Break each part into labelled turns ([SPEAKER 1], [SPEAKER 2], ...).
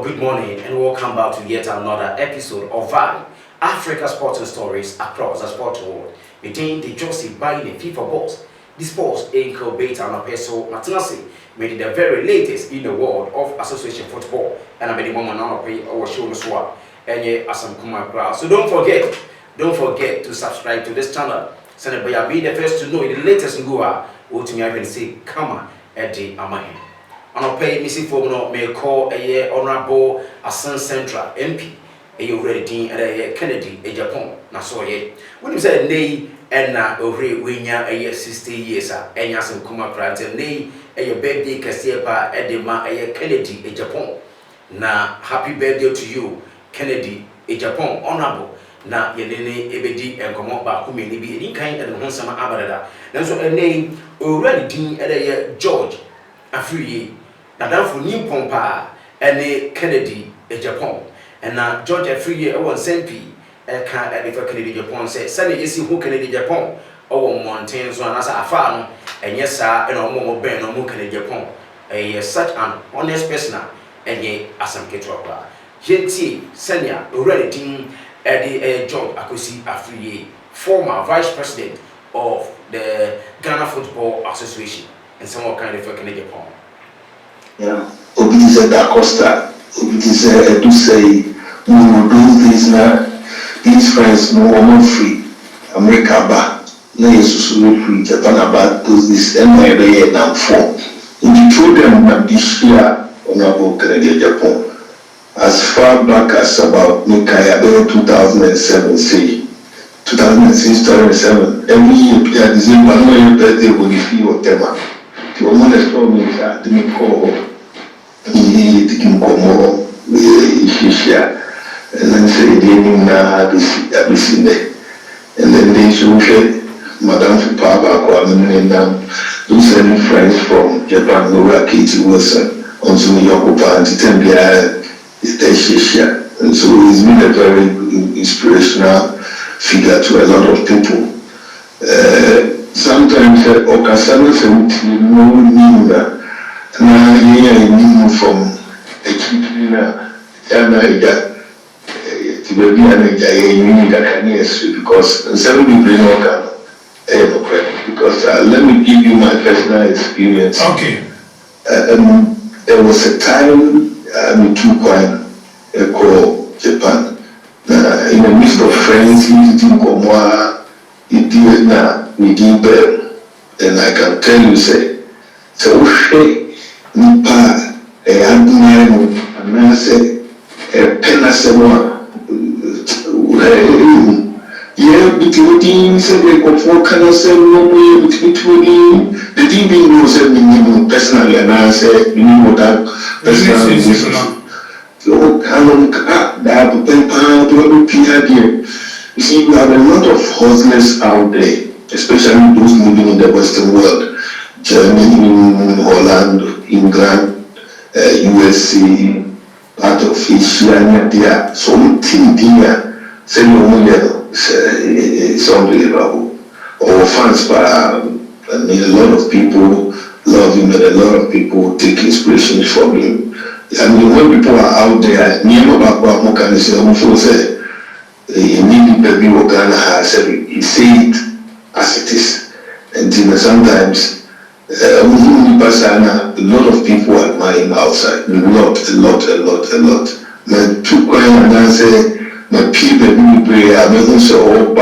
[SPEAKER 1] good morning and welcome back to yet another episode of VAI, Africa Sporting Stories across the sporting world. Between the Josie buying the FIFA boss, the sports incubate and peso Matanasi made it the very latest in the world of association football, and I made the moment on pay our show the swap and yeah, Asam Kuma crowd. So don't forget to subscribe to this channel. Send by be the first to know the latest Ngua, or to me I can say Kama Eddie Amahi. And pay Missy Fogno may call a year honorable Asan Central MP, a you ready Dean and a Kennedy, a Japan. Now, so ye. When you said nay, and now over winya a year 60 years, and Yasan Kuma Prats, and nay, a your birthday Casiepa, Edema, a Kennedy, a Japan. Now, happy birthday to you, Kennedy, a Japan, honorable. Na yenene ebedi enkomo ba ku me bi edi kan ede ho sama abadada nanso ene already din ede George Afriye nadamfo ni pompa ene Kennedy e Japan na George Afriye e won sempi e ka ede for Kennedy Japan say sane yesi hu Kennedy Japan o won mountain so anasa afa no enye sa ena omo ben no mu Kennedy Japan such an honest person enye asam ketwa kwa yenti sanya already din Eddie George Akosi Afriye, former vice president of the Ghana Football Association, and some kind of Canadian Japan.
[SPEAKER 2] Yeah, Obedize da Costa, Obedize to say, we will do this now. These friends no more free. America ba, na Jesus will free. Japan about those this and my day now for. In the program that this year on about Canadian Japan. As far back as about Mikaya 2007, say 2006, 2007, every year, at the same time, my birthday will be free or tema. The woman is told me that the Miko, he didn't come more, he share, and then say, they didn't have seen there. And then they show Madame Fupaba, Kwame, and those sending friends from Japan, Nora Katie Wilson, also New York, and Tembia. And so he's been a very inspirational figure to a lot of people. Sometimes Okasana said, no need from a children, to be because some people know because let me give you my personal experience.
[SPEAKER 3] Okay.
[SPEAKER 2] There was a time me too quiet call Japan. In the midst of friends, he didn't come he did now, we did better. And I can tell you, say, so hey, Nipa, a admiral, and I say, a penasema, yeah, between said they go for can say no way between the DB knows everything personally, and I said, you know that personally. So, that you see, we have a lot of hustlers out there, especially those living in the Western world, Germany, Holland, England, USA, part of Asia, there. So, it's unbelievable. Our fans, but I mean, a lot of people love him, and a lot of people take inspiration from him. I mean, when people are out there, you need to be Ghana he say it as it is. And sometimes, a lot of people admire him outside. A lot. My two and I say, my people pray, I mean, so the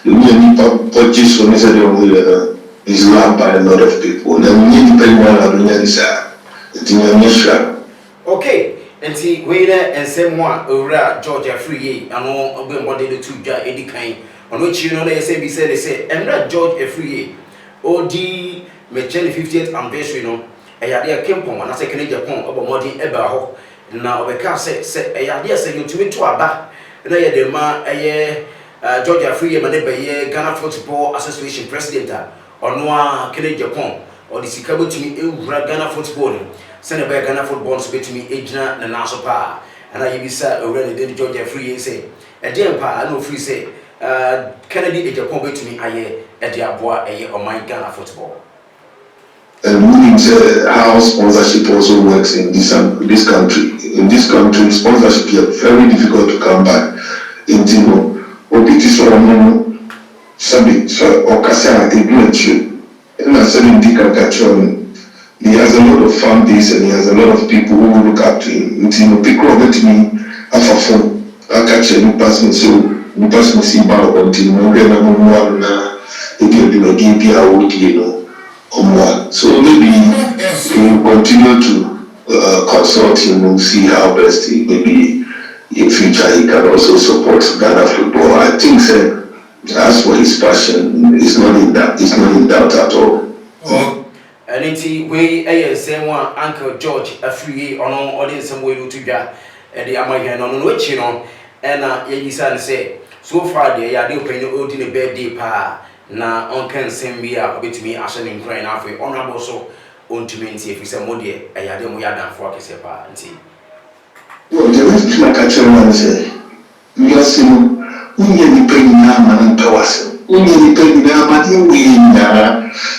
[SPEAKER 2] only purchase from is loved by a lot of people. And we need to pay more.
[SPEAKER 1] Okay, and see, Wayne and Samoa, Ura, George Afriye, and all what they do to Eddie Kane, on which you know they say, and George Afriye, OD, Mecheli 50th anniversary, no, a yadia Kimpon, and I say Canadian Japan, about Modi Ebaho. Now, the car said, a yadia say you to me to a back, and I had the man, a George Afriye, Manebe, Ghana Football Association President, or Noah Canadian Japan, or the Sikabo to me, Ghana Football. Send a back Ghana football speak to me, Agena and Naso Pa, and I be sat already did George Free say, a dear pa, I know free say, Kennedy Japan to me, I a dear boy, a year on my Ghana football.
[SPEAKER 2] And we how sponsorship also works in this country. In this country, sponsorship is very difficult to come by. In Timo, Okasa and I said in he has a lot of fan base and he has a lot of people who look up to him. In Timo, pick over to me, Afafon, I catch a new person, so new person see about on Timo, if you do a GP, so maybe we will continue to consult him and see how best maybe in future he can also support Ghana football. I think as for his passion, it's not in doubt at all.
[SPEAKER 1] And indeed, we same one Uncle George a free on audience some way to get the American on which and you say so far they are open out in a bed deep na on can send me up with me as an incline after honorable so on to me if we say Modi a yadam we are done for Kesepa and
[SPEAKER 2] well, the rest like I tell say, we are seeing only penny now and powers, only penny now, but we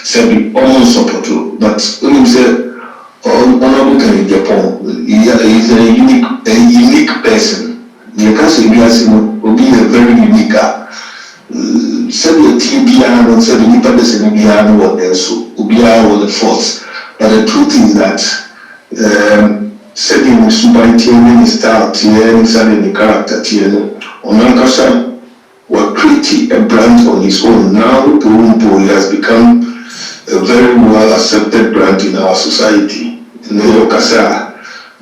[SPEAKER 2] said almost support, but when you say honorable can Japan, he is a unique person. The country we are seeing will be a very unique. Said the TBR and said the independence in the or so Ubia was the force. But the truth is that said in superintendent style TN said the character TN Onankasa were creating a brand on his own. Now Purumpo has become a very well accepted brand in our society.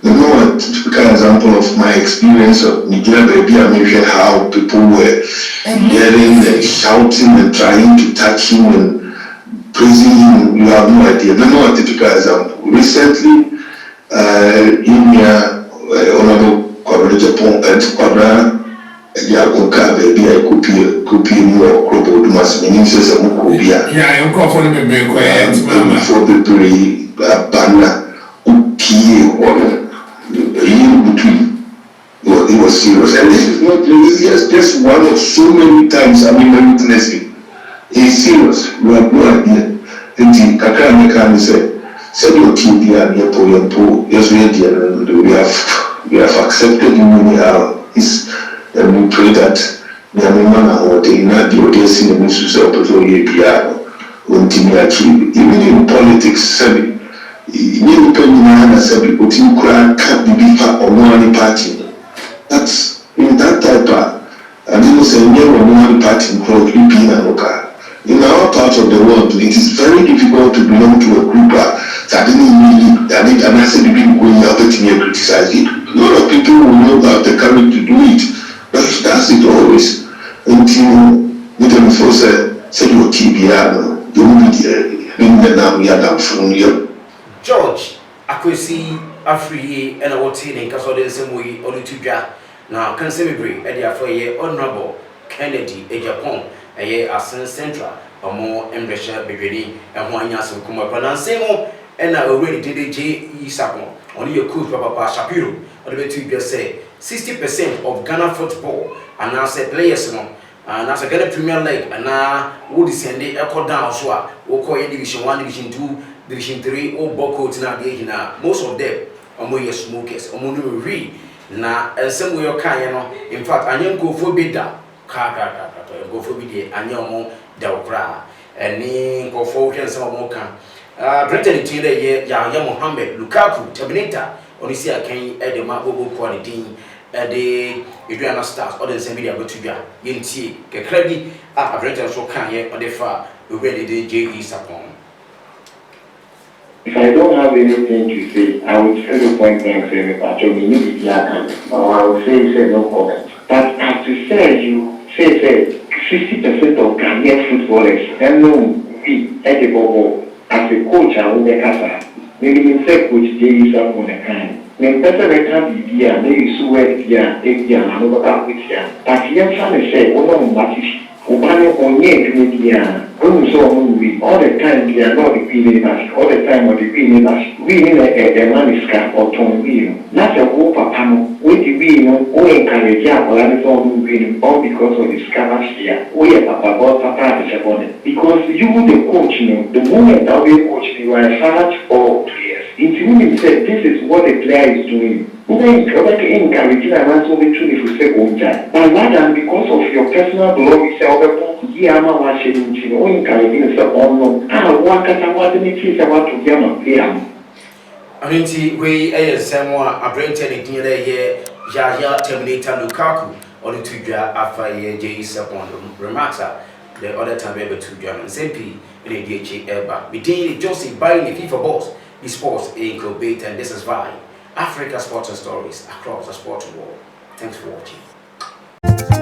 [SPEAKER 2] You know a typical example of my experience of Nigeria baby, I mean how people were yelling and shouting and trying to touch him and praising him. You have no idea. You know a typical example. Recently, in Honorable Kwabra Japan and Kwabra Yagonka baby, I could be more crop Dumas meaning says a Mukobia.
[SPEAKER 3] Yeah, I'm calling me quiet,
[SPEAKER 2] for the very banner. Between it was serious, and this is not just one of so many times I witnessing. It's serious. You have no idea. And Kakra Mekan said your TV and your poem, yes, we have accepted him anyhow. And we pray that the Amman or the United in the Ministry of Petroleum even in politics, you can say people can't be one party. That's in that type I didn't say one party in our part of the world. It is very difficult to belong to a group that didn't and I said people going out to criticize it. A lot of people will know about the courage to do it, but that's it always until with them for say your TBR you will be there in the name we are from you.
[SPEAKER 1] George, Akwesi Afri and our teen in Castle same way or the Tuja. Now, can see me bring a for a honorable Kennedy, a Japan, a year as Central, or more Embresha Bigini, and 1 year so come up and say more, and I already did a J.E. Sapon, only your coach Papa Shapiro, or the Tuja say 60% of Ghana football, and now say players and as a Ghana Premier League, and now would send the echo down, so we'll call Division 1, Division 2. Division 3 or Boko Tina, most of them are smokers, or read. Now, and some way of kind, in fact, I go for bidda, go for bidda, and your more Delcra, and name go for some more can. Britain, Yaya Mohammed, Lukaku, Terminator, Onisia Kane, Eddie Mago quality, the Adriana Stars, or the same media, but to get Yinti, Keklebi, a Britain so can yet on the far, we ready the J.E. Sapon.
[SPEAKER 4] If I don't have anything to say, I would say the point blank say, or I would say no comment. But as to say, you say 60% of Ghanaian footballers, and no, we at the Bobo, as a coach, I will make us maybe in fact, coach J.E. Sapon the kind. When person can be here, maybe so well here, take here, and over with here. But here, trying to say, oh no, Ubano onye media. When so we all the time they are not the billionaires, all the time or the billionaires. We need a man is car or tom wheel. That's a whole papa. We the we know we encourage our land from win all because of the scammers here. We are papa is upon it. Because you the coach, the moment that we coach, you are a father to all players. If you said this is what the player is doing. We encourage our man to be true if you say but rather because of your personal belongings, you say, I'm watching you, encouraging yourself on what can I want to make you about to get a player.
[SPEAKER 1] I mean, we a someone a brain telling here, Yahya Terminator Lukaku, or the two jar after J. Sapon remarks the other time ever to German Zempi in a DH Elba. Between Josie buying the FIFA boss, the sports incubate, and this is why Africa Sports and Stories across the sports world. Thanks for watching.